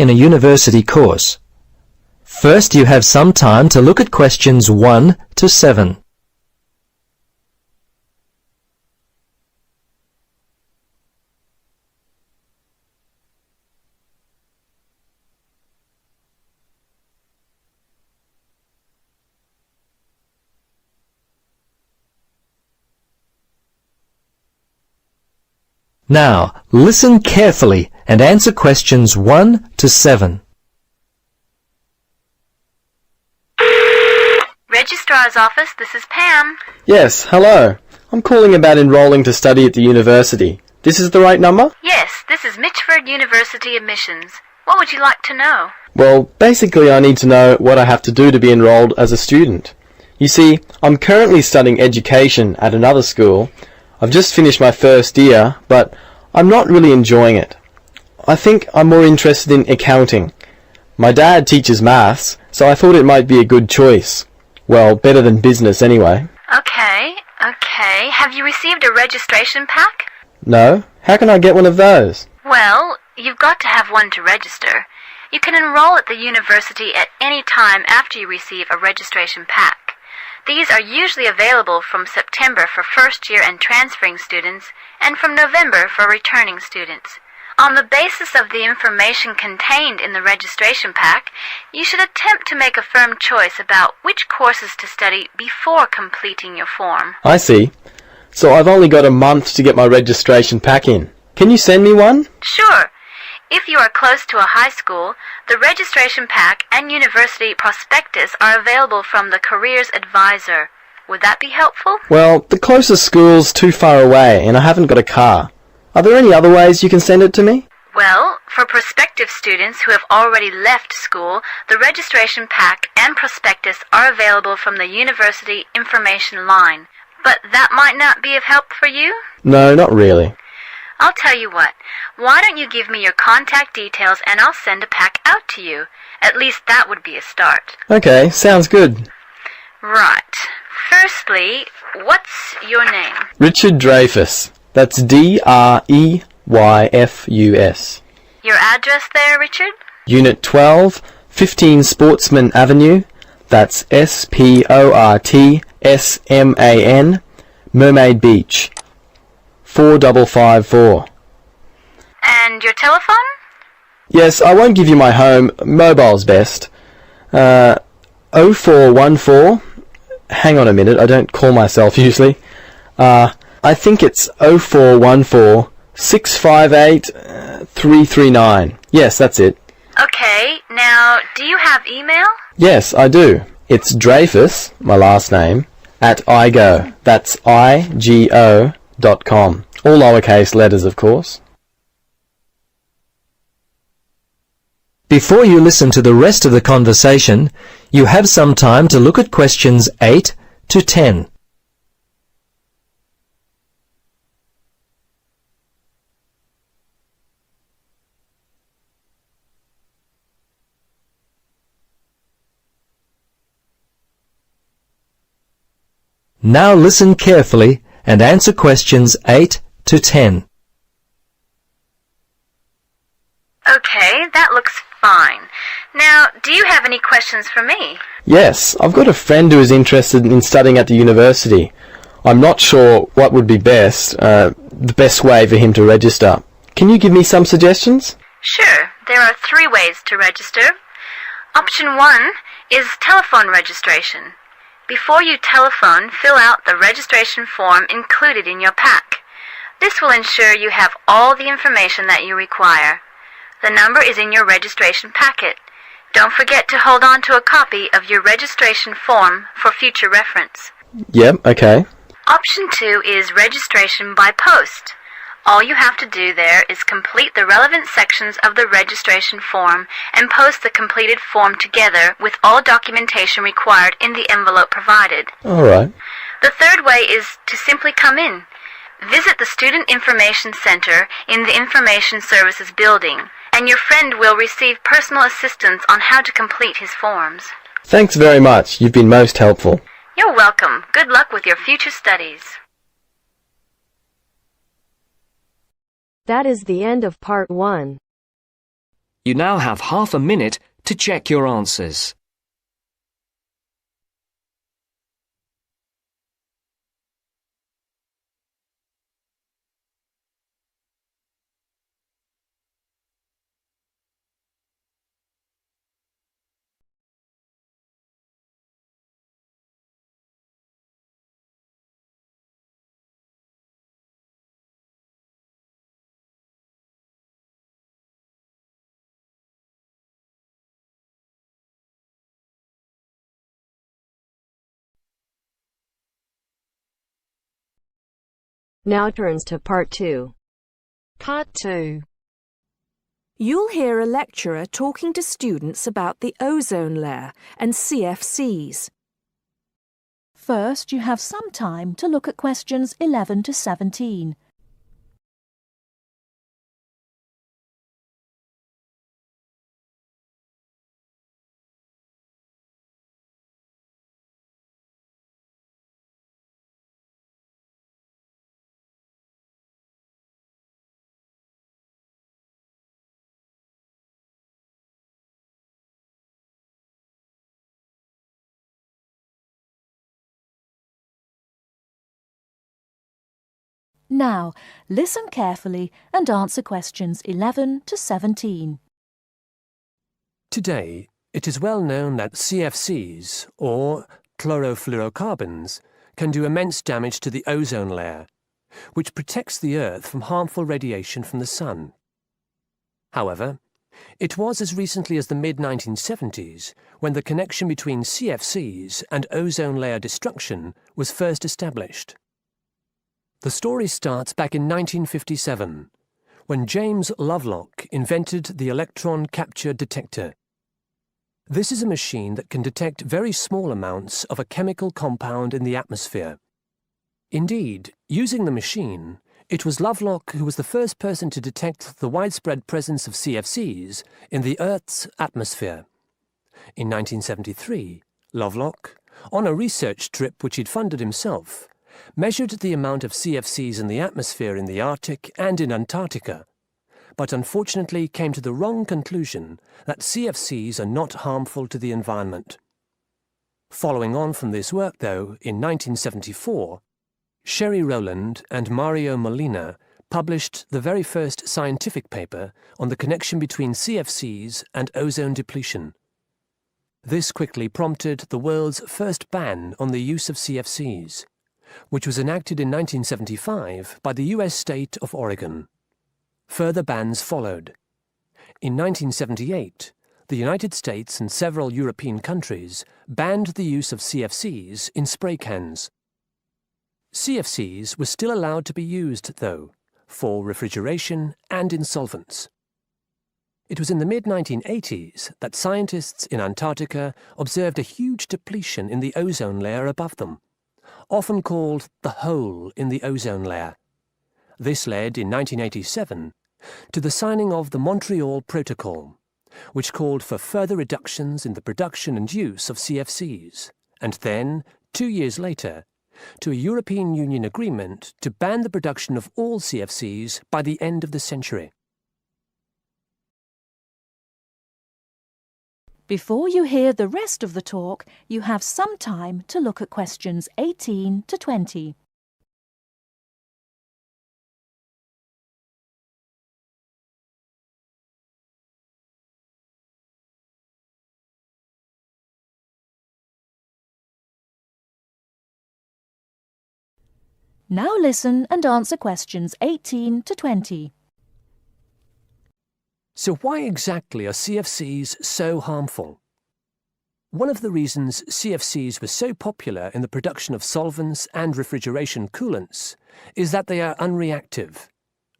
in a university course. First, you have some time to look at questions 1 to 7. Now, listen carefully and answer questions 1 to 7. Registrar's office, this is Pam. Yes, hello. I'm calling about enrolling to study at the university. This is the right number? Yes, this is Mitchford University admissions. What would you like to know? Well, basically I need to know what I have to do to be enrolled as a student. You see, I'm currently studying education at another school. I've just finished my first year, but I'm not really enjoying it. I think I'm more interested in accounting. My dad teaches maths, so I thought it might be a good choice. Well, better than business anyway. Okay. Have you received a registration pack? No? How can I get one of those? Well, you've got to have one to register. You can enroll at the university at any time after you receive a registration pack. These are usually available from September for first-year and transferring students, and from November for returning students. On the basis of the information contained in the registration pack, you should attempt to make a firm choice about which courses to study before completing your form. I see. So I've only got a month to get my registration pack in. Can you send me one? Sure. If you are close to a high school, the registration pack and university prospectus are available from the Careers Advisor. Would that be helpful? Well, the closest school's too far away and I haven't got a car. Are there any other ways you can send it to me? Well, for prospective students who have already left school, the registration pack and prospectus are available from the university information line. But that might not be of help for you? No, not really. I'll tell you what. Why don't you give me your contact details and I'll send a pack out to you. At least that would be a start. Okay, sounds good. Right. Firstly, what's your name? Richard Dreyfus. That's Dreyfus. Your address there, Richard? Unit 12, 15 Sportsman Avenue. That's Sportsman, Mermaid Beach. 4554. And your telephone? Yes, I won't give you my home. Mobile's best. 0414. Hang on a minute, I don't call myself usually. I think it's 0414 658 339. Yes, that's it. Okay, now, do you have email? Yes, I do. It's Dreyfus, my last name, at igo. That's IGO.com. All lowercase letters, of course. Before you listen to the rest of the conversation, you have some time to look at questions 8 to 10. Now listen carefully and answer questions 8 to 10. Okay, that looks fine. Now, do you have any questions for me? Yes, I've got a friend who is interested in studying at the university. I'm not sure what would be the best way for him to register. Can you give me some suggestions? Sure, there are 3 ways to register. Option 1 is telephone registration. Before you telephone, fill out the registration form included in your pack. This will ensure you have all the information that you require. The number is in your registration packet. Don't forget to hold on to a copy of your registration form for future reference. Yep, okay. Option 2 is registration by post. All you have to do there is complete the relevant sections of the registration form and post the completed form together with all documentation required in the envelope provided. All right. The third way is to simply come in. Visit the Student Information Center in the Information Services building, and your friend will receive personal assistance on how to complete his forms. Thanks very much. You've been most helpful. You're welcome. Good luck with your future studies. That is the end of part 1. You now have half a minute to check your answers. Now turns to Part 2. Part 2. You'll hear a lecturer talking to students about the ozone layer and CFCs. First, you have some time to look at questions 11 to 17. Now, listen carefully and answer questions 11 to 17. Today, it is well known that CFCs, or chlorofluorocarbons, can do immense damage to the ozone layer, which protects the Earth from harmful radiation from the sun. However, it was as recently as the mid-1970s when the connection between CFCs and ozone layer destruction was first established. The story starts back in 1957, when James Lovelock invented the electron capture detector. This is a machine that can detect very small amounts of a chemical compound in the atmosphere. Indeed, using the machine, it was Lovelock who was the first person to detect the widespread presence of CFCs in the Earth's atmosphere. In 1973, Lovelock, on a research trip which he'd funded himself, measured the amount of CFCs in the atmosphere in the Arctic and in Antarctica, but unfortunately came to the wrong conclusion that CFCs are not harmful to the environment. Following on from this work, though, in 1974, Sherry Rowland and Mario Molina published the very first scientific paper on the connection between CFCs and ozone depletion. This quickly prompted the world's first ban on the use of CFCs, which was enacted in 1975 by the US state of Oregon. Further bans followed. In 1978, the United States and several European countries banned the use of CFCs in spray cans. CFCs were still allowed to be used, though, for refrigeration and in solvents. It was in the mid-1980s that scientists in Antarctica observed a huge depletion in the ozone layer above them, often called the hole in the ozone layer. This led, in 1987, to the signing of the Montreal Protocol, which called for further reductions in the production and use of CFCs, and then, 2 years later, to a European Union agreement to ban the production of all CFCs by the end of the century. Before you hear the rest of the talk, you have some time to look at questions 18 to 20. Now listen and answer questions 18 to 20. So why exactly are CFCs so harmful? One of the reasons CFCs were so popular in the production of solvents and refrigeration coolants is that they are unreactive.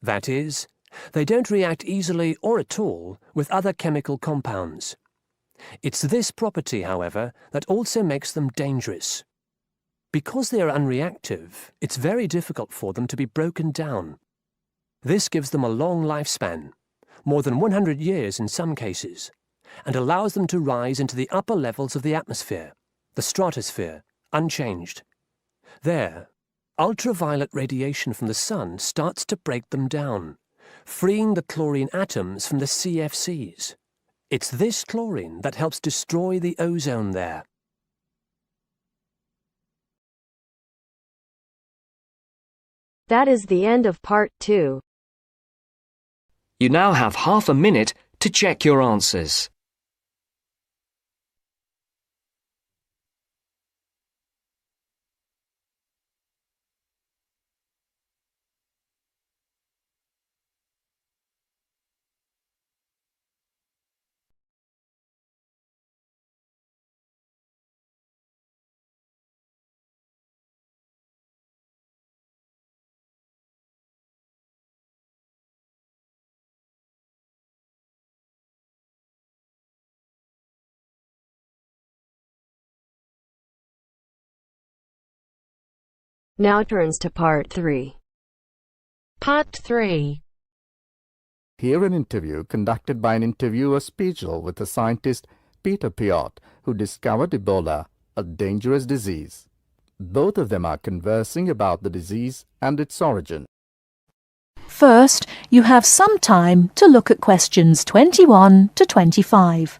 That is, they don't react easily or at all with other chemical compounds. It's this property, however, that also makes them dangerous. Because they are unreactive, it's very difficult for them to be broken down. This gives them a long lifespan, more than 100 years in some cases, and allows them to rise into the upper levels of the atmosphere, the stratosphere, unchanged. There, ultraviolet radiation from the sun starts to break them down, freeing the chlorine atoms from the CFCs. It's this chlorine that helps destroy the ozone layer. That is the end of part 2. You now have half a minute to check your answers. Now turns to part 3. Part 3. Hear an interview conducted by an interviewer Spiegel with the scientist Peter Piot, who discovered Ebola, a dangerous disease. Both of them are conversing about the disease and its origin. First, you have some time to look at questions 21 to 25.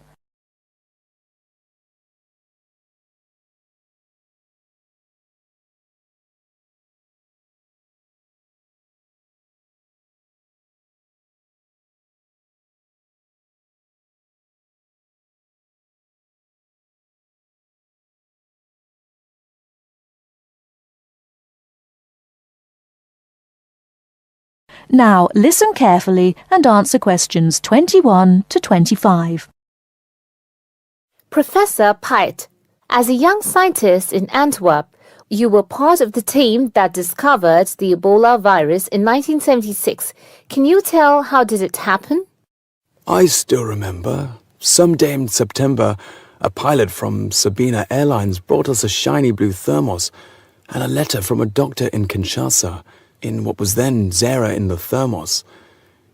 Now listen carefully and answer questions 21 to 25. Professor Piot, as a young scientist in Antwerp, you were part of the team that discovered the Ebola virus in 1976. Can you tell how did it happen? I still remember. Some day in September, a pilot from Sabina Airlines brought us a shiny blue thermos and a letter from a doctor in Kinshasa, in what was then Zara in the thermos.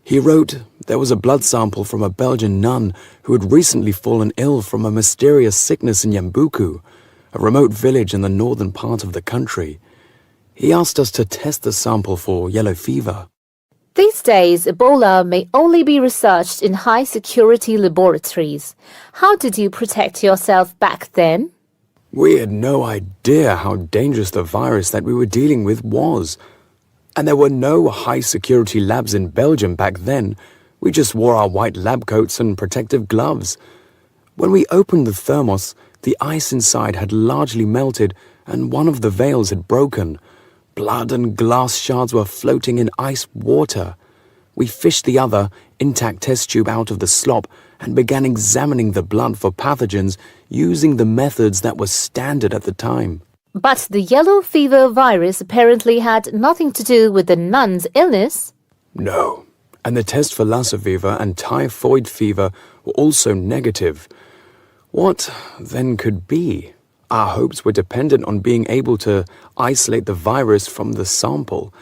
He wrote there was a blood sample from a Belgian nun who had recently fallen ill from a mysterious sickness in Yambuku, a remote village in the northern part of the country. He asked us to test the sample for yellow fever. These days, Ebola may only be researched in high-security laboratories. How did you protect yourself back then? We had no idea how dangerous the virus that we were dealing with was. And there were no high-security labs in Belgium back then. We just wore our white lab coats and protective gloves. When we opened the thermos, the ice inside had largely melted and one of the valves had broken. Blood and glass shards were floating in ice water. We fished the other, intact test tube out of the slop and began examining the blood for pathogens using the methods that were standard at the time. But the yellow fever virus apparently had nothing to do with the nun's illness. No, and the test for Lassa fever and typhoid fever were also negative. What then could be? Our hopes were dependent on being able to isolate the virus from the sample.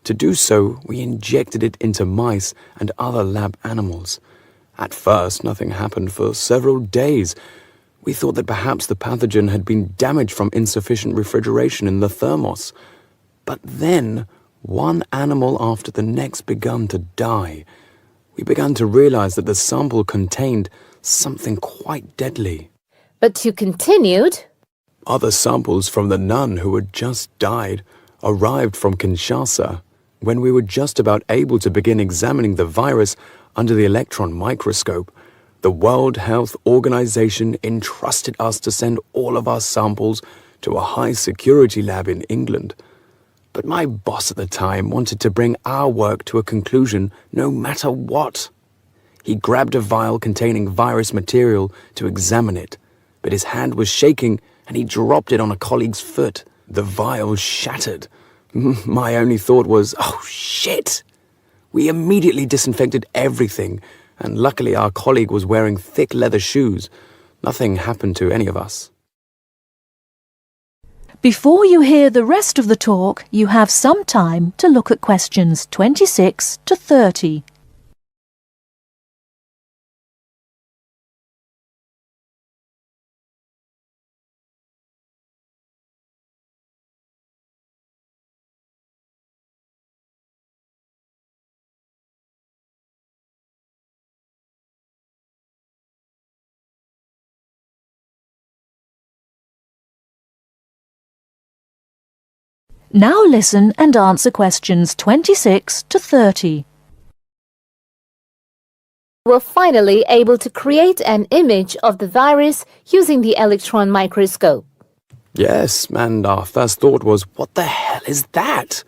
To do so, we injected it into mice and other lab animals. At first, nothing happened for several days. We thought that perhaps the pathogen had been damaged from insufficient refrigeration in the thermos. But then, one animal after the next began to die. We began to realize that the sample contained something quite deadly. But you continued. Other samples from the nun who had just died arrived from Kinshasa. When we were just about able to begin examining the virus under the electron microscope, the World Health Organization entrusted us to send all of our samples to a high-security lab in England. But my boss at the time wanted to bring our work to a conclusion no matter what. He grabbed a vial containing virus material to examine it, but his hand was shaking and he dropped it on a colleague's foot. The vial shattered. My only thought was, oh shit! We immediately disinfected everything, and luckily our colleague was wearing thick leather shoes. Nothing happened to any of us. Before you hear the rest of the talk, you have some time to look at questions 26 to 30. Now listen and answer questions 26 to 30. Were finally able to create an image of the virus using the electron microscope. Yes, and our first thought was, what the hell is that?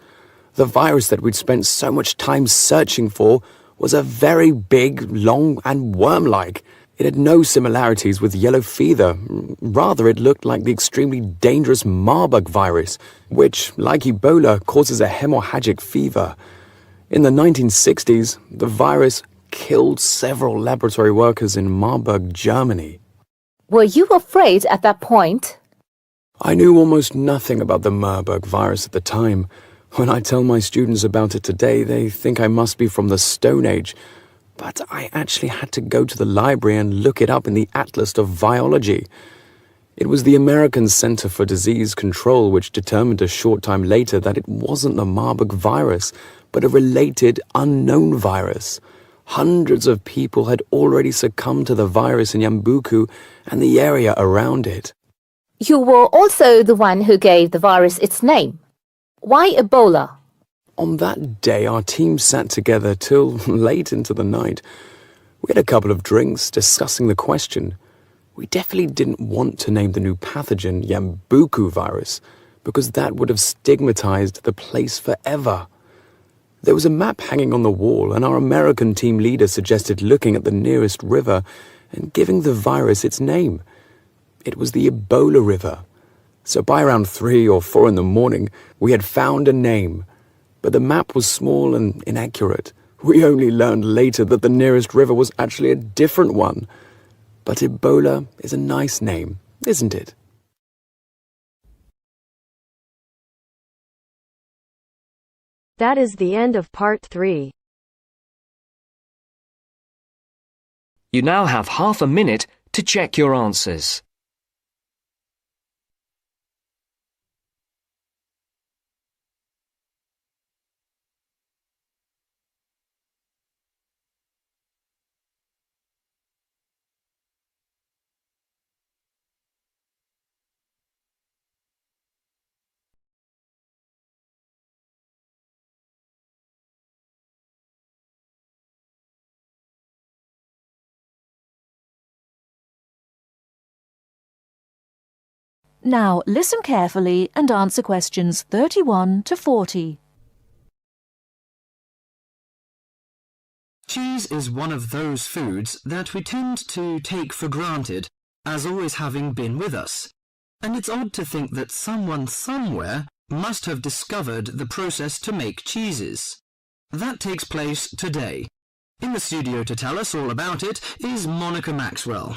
The virus that we'd spent so much time searching for was a very big, long, and worm-like. It had no similarities with yellow fever. Rather, it looked like the extremely dangerous Marburg virus, which, like Ebola, causes a hemorrhagic fever. In the 1960s, the virus killed several laboratory workers in Marburg, Germany. Were you afraid at that point? I knew almost nothing about the Marburg virus at the time. When I tell my students about it today, they think I must be from the Stone Age. But I actually had to go to the library and look it up in the Atlas of Virology. It was the American Center for Disease Control which determined a short time later that it wasn't the Marburg virus, but a related unknown virus. Hundreds of people had already succumbed to the virus in Yambuku and the area around it. You were also the one who gave the virus its name. Why Ebola? On that day, our team sat together till late into the night. We had a couple of drinks discussing the question. We definitely didn't want to name the new pathogen Yambuku virus, because that would have stigmatized the place forever. There was a map hanging on the wall, and our American team leader suggested looking at the nearest river and giving the virus its name. It was the Ebola River. So by around 3 or 4 in the morning, we had found a name. But the map was small and inaccurate. We only learned later that the nearest river was actually a different one. But Ebola is a nice name, isn't it? That is the end of part 3. You now have half a minute to check your answers. Now listen carefully and answer questions 31 to 40. Cheese is one of those foods that we tend to take for granted as always having been with us. And it's odd to think that someone somewhere must have discovered the process to make cheeses. That takes place today. In the studio to tell us all about it is Monica Maxwell.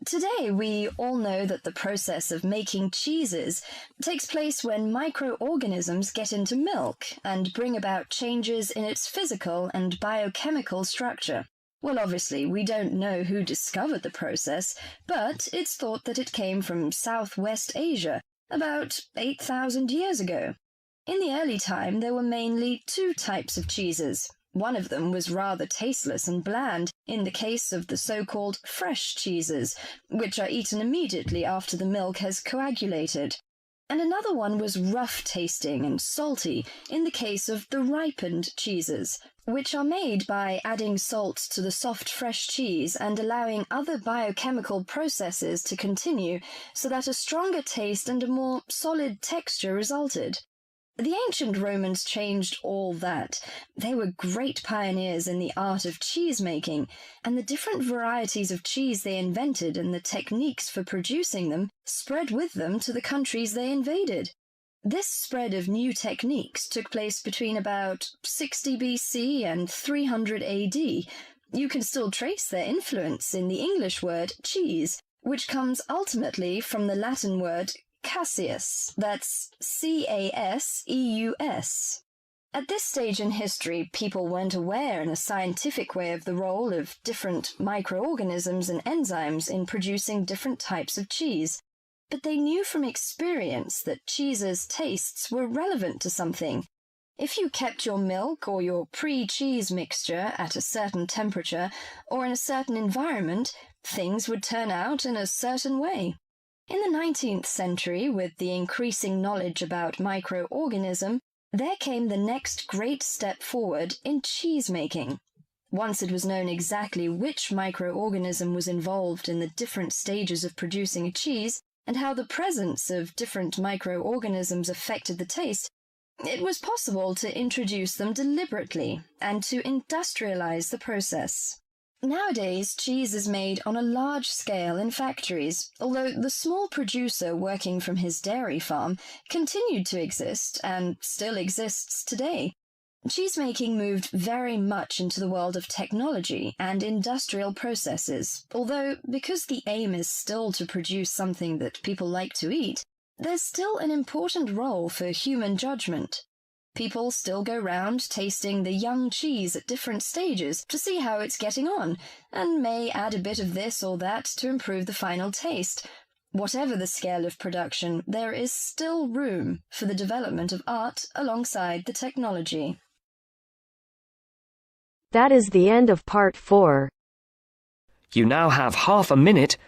Today, we all know that the process of making cheeses takes place when microorganisms get into milk and bring about changes in its physical and biochemical structure. Well, obviously, we don't know who discovered the process, but it's thought that it came from Southwest Asia about 8,000 years ago. In the early time, there were mainly 2 types of cheeses. One of them was rather tasteless and bland in the case of the so-called fresh cheeses, which are eaten immediately after the milk has coagulated. And another one was rough-tasting and salty in the case of the ripened cheeses, which are made by adding salt to the soft fresh cheese and allowing other biochemical processes to continue so that a stronger taste and a more solid texture resulted. The ancient Romans changed all that. They were great pioneers in the art of cheese-making, and the different varieties of cheese they invented and the techniques for producing them spread with them to the countries they invaded. This spread of new techniques took place between about 60 BC and 300 AD. You can still trace their influence in the English word cheese, which comes ultimately from the Latin word Caseus, that's C-A-S-E-U-S. At this stage in history, people weren't aware in a scientific way of the role of different microorganisms and enzymes in producing different types of cheese, but they knew from experience that cheese's tastes were relevant to something. If you kept your milk or your pre-cheese mixture at a certain temperature or in a certain environment, things would turn out in a certain way. In the 19th century, with the increasing knowledge about microorganism, there came the next great step forward in cheese making. Once it was known exactly which microorganism was involved in the different stages of producing a cheese, and how the presence of different microorganisms affected the taste, it was possible to introduce them deliberately and to industrialize the process. Nowadays, cheese is made on a large scale in factories, although the small producer working from his dairy farm continued to exist and still exists today. Cheesemaking moved very much into the world of technology and industrial processes, although because the aim is still to produce something that people like to eat, there's still an important role for human judgment. People still go round tasting the young cheese at different stages to see how it's getting on, and may add a bit of this or that to improve the final taste. Whatever the scale of production, there is still room for the development of art alongside the technology. That is the end of part 4. You now have half a minute.